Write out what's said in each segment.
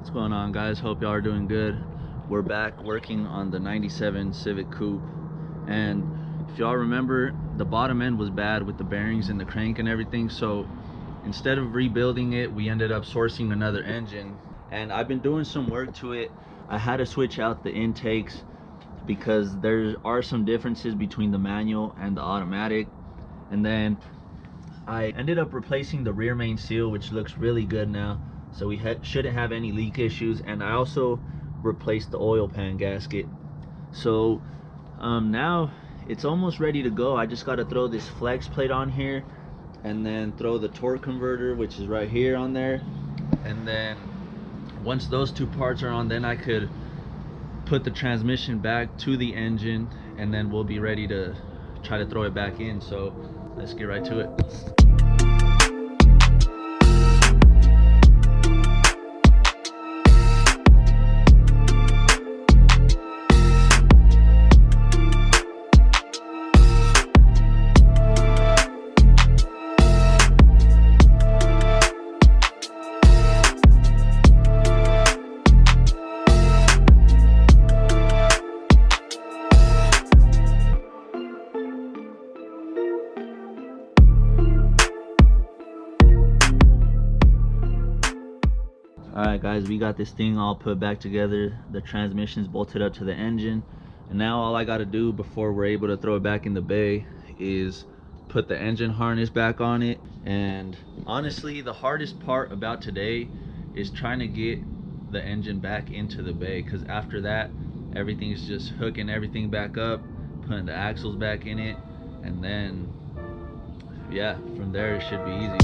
What's going on, guys? Hope y'all are doing good. We're back working on the 97 Civic Coupe, and if y'all remember, the bottom end was bad with the bearings and the crank and everything, so instead of rebuilding it, we ended up sourcing another engine. And I've been doing some work to it. I had to switch out the intakes because there are some differences between the manual and the automatic, and then I ended up replacing the rear main seal, which looks really good now, so we shouldn't have any leak issues. And I also replaced the oil pan gasket, so now it's almost ready to go. I just got to throw this flex plate on here and then throw the torque converter, which is right here, on there. And then once those two parts are on, then I could put the transmission back to the engine, and then we'll be ready to try to throw it back in. So let's get right to it. Alright guys, we got this thing all put back together. The transmission's bolted up to the engine, and now all I got to do before we're able to throw it back in the bay is put the engine harness back on it. And honestly, the hardest part about today is trying to get the engine back into the bay, because after that everything's just hooking everything back up, putting the axles back in it, and then yeah, from there it should be easy.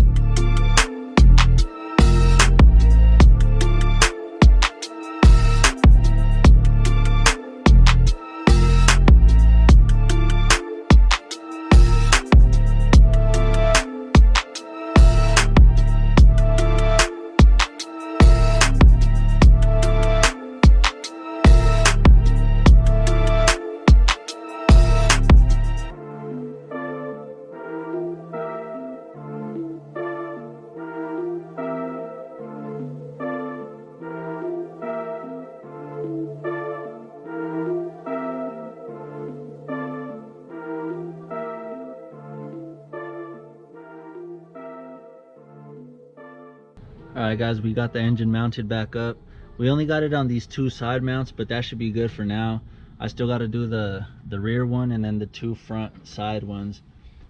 Alright guys, we got the engine mounted back up. We only got it on these two side mounts, but that should be good for now. I still got to do the rear one and then the two front side ones.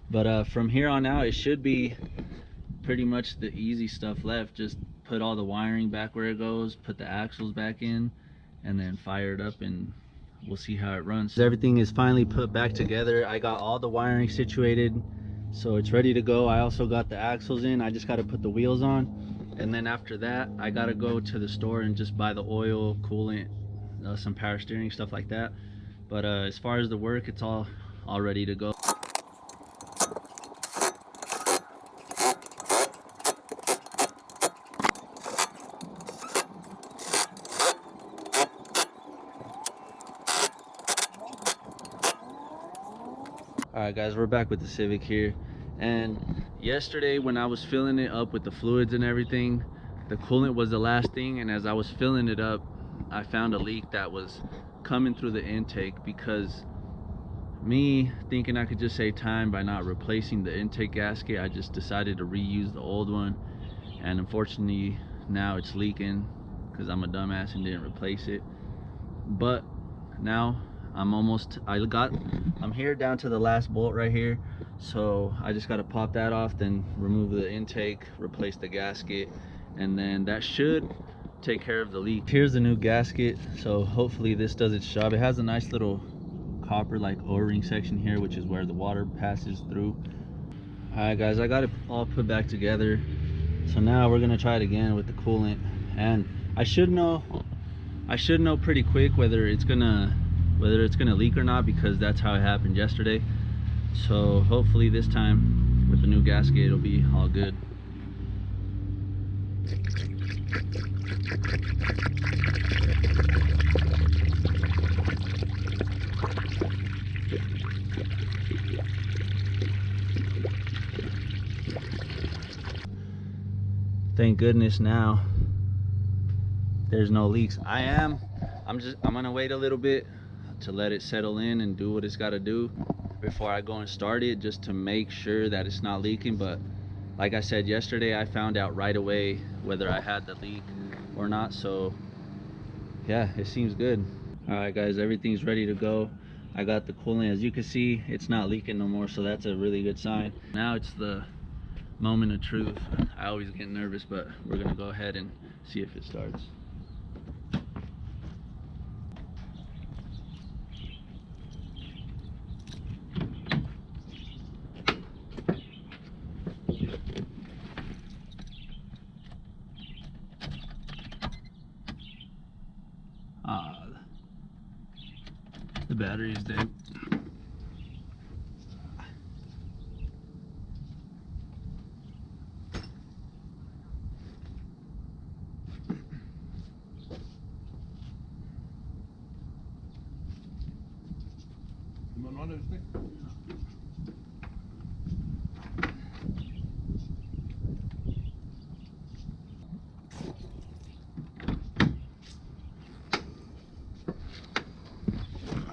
But from here on out, it should be pretty much the easy stuff left. Just put all the wiring back where it goes, put the axles back in, and then fire it up, and we'll see how it runs. Everything is finally put back together. I got all the wiring situated, so it's ready to go. I also got the axles in. I just got to put the wheels on. And then after that, I gotta go to the store and just buy the oil, coolant, some power steering, stuff like that. But as far as the work, it's all ready to go. Alright guys, we're back with the Civic here. And yesterday when I was filling it up with the fluids and everything, the coolant was the last thing, and as I was filling it up, I found a leak that was coming through the intake. Because me thinking I could just save time by not replacing the intake gasket, I just decided to reuse the old one, and unfortunately now it's leaking because I'm a dumbass and didn't replace it. But now I'm here down to the last bolt right here, so I just got to pop that off, then remove the intake, replace the gasket, and then that should take care of the leak. Here's the new gasket, so hopefully this does its job. It has a nice little copper like O-ring section here, which is where the water passes through. Alright guys, I got it all put back together, so now we're gonna try it again with the coolant. And I should know pretty quick whether it's gonna leak or not, because that's how it happened yesterday. So hopefully this time with the new gasket it'll be all good. Thank goodness now there's no leaks. I'm gonna wait a little bit to let it settle in and do what it's got to do before I go and start it, just to make sure that it's not leaking. But like I said yesterday, I found out right away whether I had the leak or not, so yeah, it seems good. All right guys, everything's ready to go. I got the coolant. As you can see, it's not leaking no more, so that's a really good sign. Now it's the moment of truth. I always get nervous, but we're gonna go ahead and see if it starts. The battery is dead.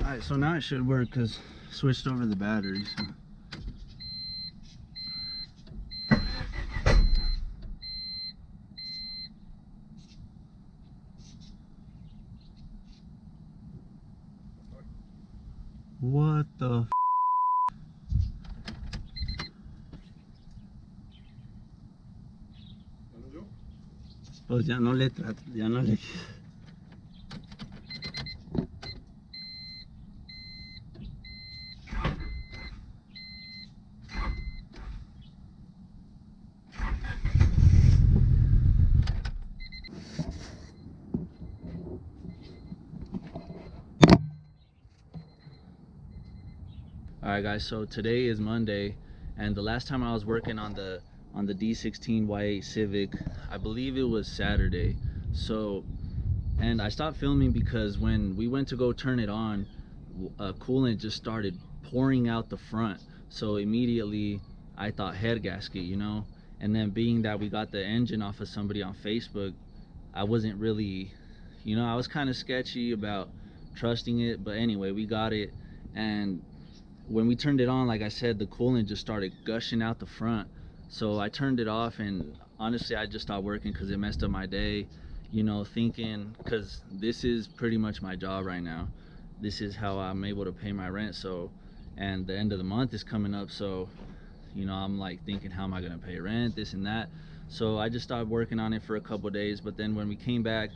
Alright, so now it should work because I switched over the batteries. What the f? Pues ya no le trato, ya no le. Alright guys, so today is Monday, and the last time I was working on the D16Y8 Civic, I believe it was Saturday. So, and I stopped filming because when we went to go turn it on, coolant just started pouring out the front. So immediately I thought head gasket, you know. And then being that we got the engine off of somebody on Facebook, I wasn't really, you know, I was kind of sketchy about trusting it. But anyway, we got it, and when we turned it on, like I said, the coolant just started gushing out the front. So I turned it off, and honestly I just stopped working because it messed up my day, you know, thinking, because this is pretty much my job right now. This is how I'm able to pay my rent. So, and the end of the month is coming up, so you know, I'm like thinking, how am I gonna pay rent, this and that. So I just stopped working on it for a couple of days. But then when we came back,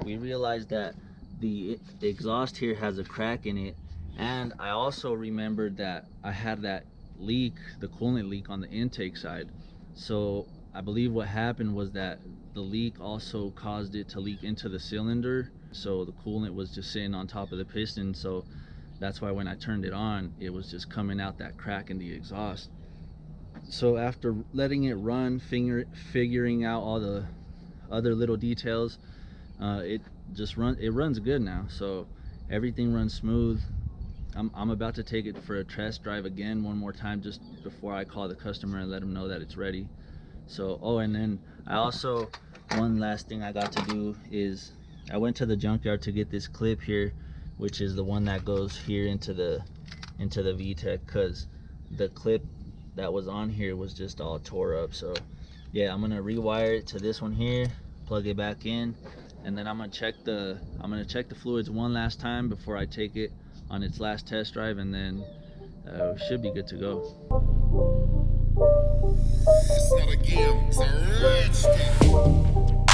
we realized that the exhaust here has a crack in it. And I also remembered that I had that leak, the coolant leak on the intake side. So I believe what happened was that the leak also caused it to leak into the cylinder. So the coolant was just sitting on top of the piston. So that's why when I turned it on, it was just coming out that crack in the exhaust. So after letting it run, figuring out all the other little details, it runs good now. So everything runs smooth. I'm about to take it for a test drive again one more time, just before I call the customer and let them know that it's ready. So, oh, and then I also, one last thing I got to do is I went to the junkyard to get this clip here, which is the one that goes here into the VTEC, because the clip that was on here was just all tore up. So yeah, I'm gonna rewire it to this one here, plug it back in, and then I'm gonna check the fluids one last time before I take it on its last test drive, and then we should be good to go. It's not a game, it's a rich thing.